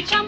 छम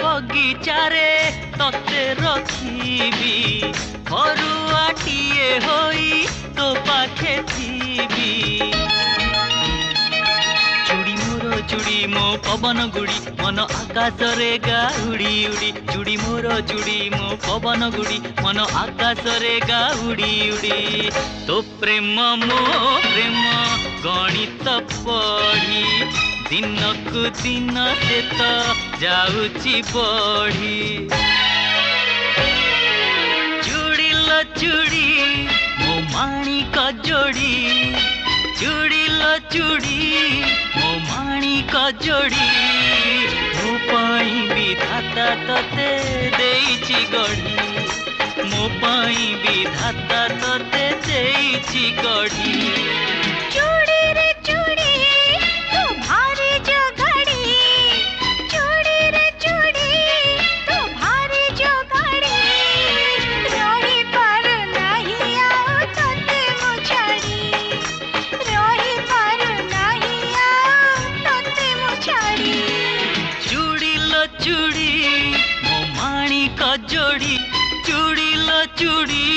बगीचारे तते रखीबी फरुआटिए होई तो पाखे थीबी चूड़ी मोर चूड़ी मो पवन गुड़ी मन आकाश रे गा उड़ी उड़ी चूड़ी मोर चूड़ी मो पवन गुड़ी मन आकाश रे गा उड़ी उड़ी तो प्रेम मो प्रेम गणित पढ़ी दिन को दिन से तो जाऊची बढ़ी चूड़ी लो चूड़ी मो माणिक जोड़ी चूड़ी लो चूड़ी मो माणिक जोड़ी मो पाई विधाता तते देइची गढ़ी मो पाई विधाता तते देइची गढ़ी चूड़ी रे चूड़ी तू भारी जो घड़ी चूड़ी रे चूड़ी तू भारी जो घड़ी रही पर नहीं आओ तते मो छाड़ी रही पर नहीं आओ तते मो छाड़ी चूड़ी लो चूड़ी मो माणिक जोड़ी चूड़ी लो चूड़ी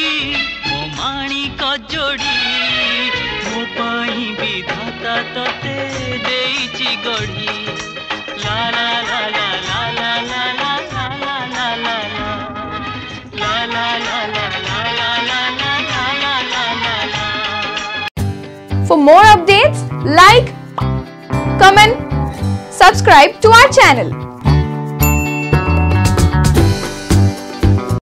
मो माणिक जोड़ी मो पाई विधाता तते देइची गढ़ी La la la la la la la la la la la la la. La la la la la la la la la la la la. For more updates, like, comment, subscribe to our channel.